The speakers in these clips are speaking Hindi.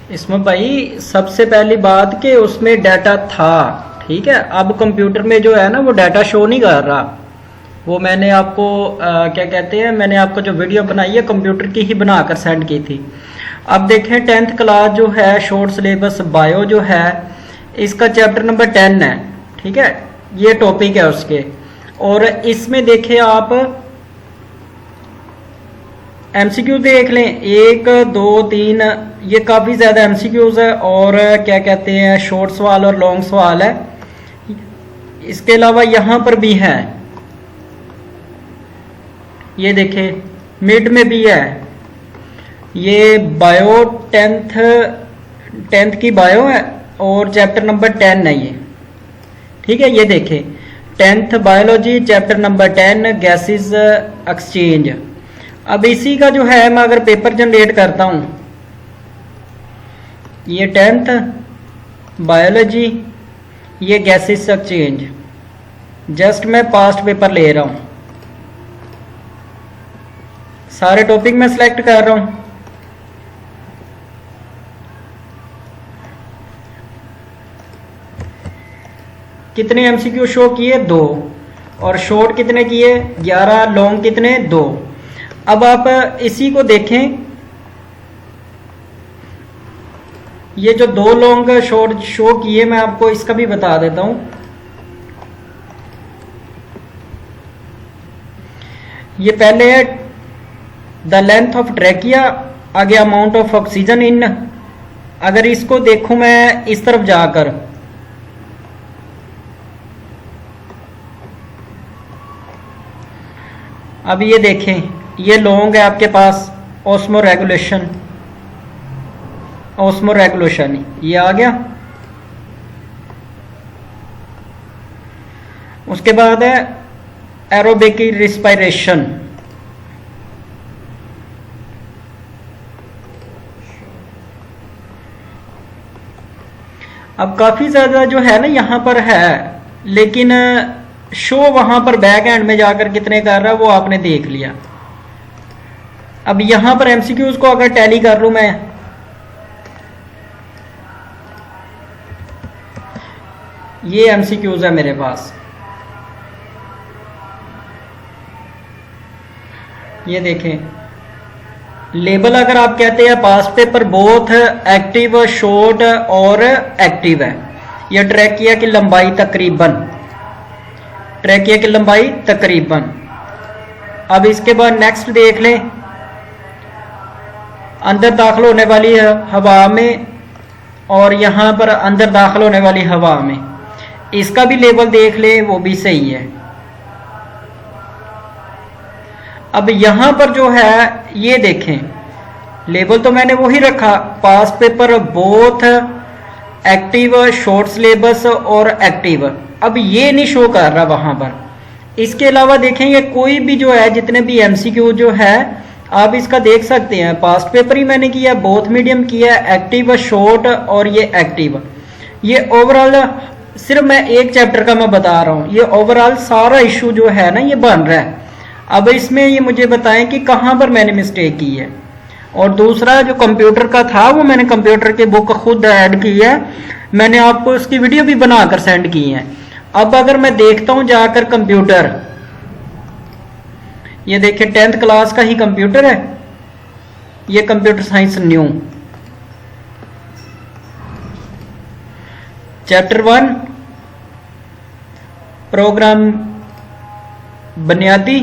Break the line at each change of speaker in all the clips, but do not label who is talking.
इसमें भाई सबसे पहली बात कि उसमें डाटा था, ठीक है। अब कंप्यूटर में जो है ना वो डाटा शो नहीं कर रहा। वो मैंने आपको क्या कहते हैं, मैंने आपको जो वीडियो बनाई है कंप्यूटर की ही बनाकर सेंड की थी। अब देखें 10th क्लास जो है शॉर्ट सिलेबस बायो जो है इसका चैप्टर नंबर 10 है, ठीक है। ये टॉपिक है उसके। और इसमें देखें आप एमसीक्यू देख लें, 1 2 3, ये काफ़ी ज़्यादा एमसीक्यूज है। और क्या कहते हैं शॉर्ट सवाल और लॉन्ग सवाल है। इसके अलावा यहाँ पर भी है, ये देखें मिड में भी है। ये बायो 10th की बायो है और चैप्टर नंबर 10 है ये, ठीक है। ये देखें 10th biology chapter number 10 gases exchange. अब इसी का जो है मैं अगर पेपर जनरेट करता हूँ, ये 10th बायोलॉजी, ये गैसेस एक्सचेंज, जस्ट मैं पास्ट पेपर ले रहा हूँ, सारे टॉपिक मैं सिलेक्ट कर रहा हूँ। कितने एमसीक्यू शो किए? 2। और शॉर्ट कितने किए? 11। लॉन्ग कितने? 2। अब आप इसी को देखें, ये जो 2 लॉन्ग शॉर्ट शो किए मैं आपको इसका भी बता देता हूं। ये पहले है द लेंथ ऑफ ट्रैकिया, आगे अमाउंट ऑफ ऑक्सीजन इन। अगर इसको देखूं मैं इस तरफ जाकर, अब ये देखें, ये लॉन्ग है आपके पास ऑस्मो रेगुलेशन, ऑस्मो रेगुलेशन ये आ गया। उसके बाद है एरोबिक रिस्पायरेशन। अब काफी ज्यादा जो है ना यहाँ पर है, लेकिन शो वहां पर बैक एंड में जाकर कितने कर रहा है वो आपने देख लिया। अब यहां पर एमसीक्यूज को अगर टैली कर लूं मैं, ये एमसीक्यूज है मेरे पास, ये देखें लेबल। अगर आप कहते हैं past paper both active short और एक्टिव है, यह ट्रैकिया की लंबाई तकरीबन, ट्रैकिया की लंबाई तकरीबन। अब इसके बाद नेक्स्ट देख लें, अंदर दाखिल होने वाली हवा में और यहां पर अंदर दाखिल होने वाली हवा में, इसका भी लेवल देख लें, वो भी सही है। अब यहां पर जो है ये देखें, लेवल तो मैंने वही रखा, past paper both active short syllabus और एक्टिव। अब ये नहीं शो कर रहा वहां पर। इसके अलावा देखें ये कोई भी जो है, जितने भी एमसीक्यू जो है आप इसका देख सकते हैं, पास्ट पेपर ही मैंने किया, बोथ मीडियम किया, एक्टिव शॉर्ट और ये एक्टिव। ये ओवरऑल सिर्फ मैं एक चैप्टर का मैं बता रहा हूं, ये ओवरऑल सारा इशू जो है ना ये बन रहा है। अब इसमें ये मुझे बताएं कि कहां पर मैंने मिस्टेक की है। और दूसरा जो कंप्यूटर का था वो मैंने कंप्यूटर की बुक खुद ऐड की है, मैंने आपको उसकी वीडियो भी बनाकर सेंड की है। अब अगर मैं देखता हूं जाकर कंप्यूटर, ये देखिए 10th क्लास का ही कंप्यूटर है, ये computer science new chapter 1 program बुनियादी।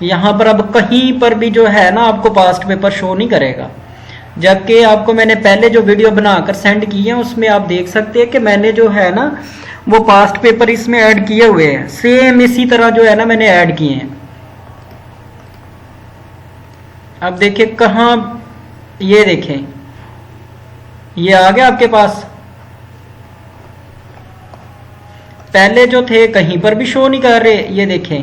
यहां पर अब कहीं पर भी जो है ना आपको पास्ट पेपर शो नहीं करेगा, जबकि आपको मैंने पहले जो वीडियो बनाकर सेंड की है उसमें आप देख सकते हैं कि मैंने जो है ना वो पास्ट पेपर इसमें ऐड किए हुए हैं, सेम इसी तरह जो है ना मैंने ऐड किए हैं। अब देखिए कहां, ये देखें ये आ गया आपके पास, पहले जो थे कहीं पर भी शो नहीं कर रहे। ये देखें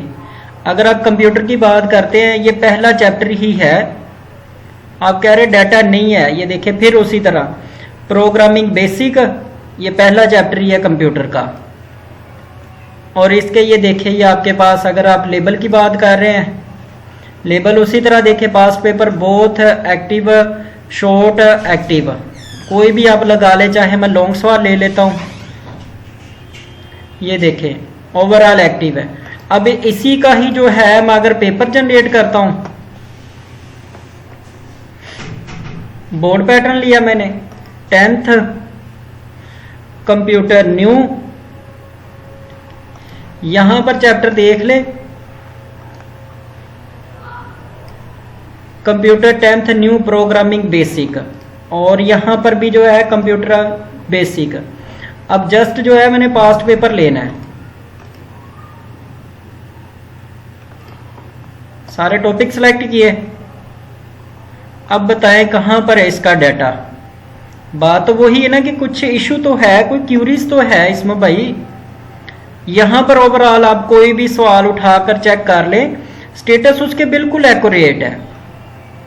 अगर आप कंप्यूटर की बात करते हैं, ये पहला चैप्टर ही है, आप कह रहे डाटा नहीं है, ये देखें फिर उसी तरह प्रोग्रामिंग बेसिक, ये पहला चैप्टर ही है कंप्यूटर का। और इसके ये देखिए ये आपके पास, अगर आप लेबल की बात कर रहे हैं लेबल उसी तरह देखें, past paper both active, short active, कोई भी आप लगा ले, चाहे मैं लॉन्ग सवाल ले लेता हूं, ये देखें ओवरऑल एक्टिव है। अब इसी का ही जो है मैं अगर पेपर जनरेट करता हूं, बोर्ड पैटर्न लिया मैंने 10th कंप्यूटर न्यू, यहां पर चैप्टर देख ले, computer 10th new programming basic, और यहां पर भी जो है कंप्यूटर बेसिक। अब जस्ट जो है मैंने पास्ट पेपर लेना है, सारे टॉपिक सिलेक्ट किए। अब बताएं कहां पर है इसका डाटा। बात तो वही है ना कि कुछ इशू तो है, कोई क्यूरीज तो है इसमें भाई। यहां पर ओवरऑल आप कोई भी सवाल उठाकर चेक कर ले, स्टेटस उसके बिल्कुल एक्यूरेट है,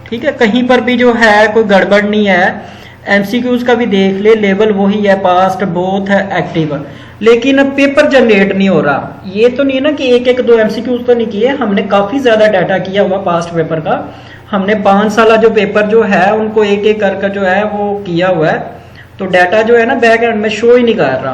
ठीक है, कहीं पर भी जो है कोई गड़बड़ नहीं है। एमसीक्यूज का भी देख ले, लेवल वही है, पास्ट बोथ है एक्टिव, लेकिन अब पेपर जनरेट नहीं हो रहा। ये तो नहीं है ना कि एक एक दो एमसीक्यूज तो नहीं किए, हमने काफी ज्यादा डाटा किया हुआ पास्ट पेपर का। हमने 5 साल जो पेपर जो है उनको एक एक करके जो है वो किया हुआ है, तो डाटा जो है ना बैक एंड में शो ही नहीं कर रहा।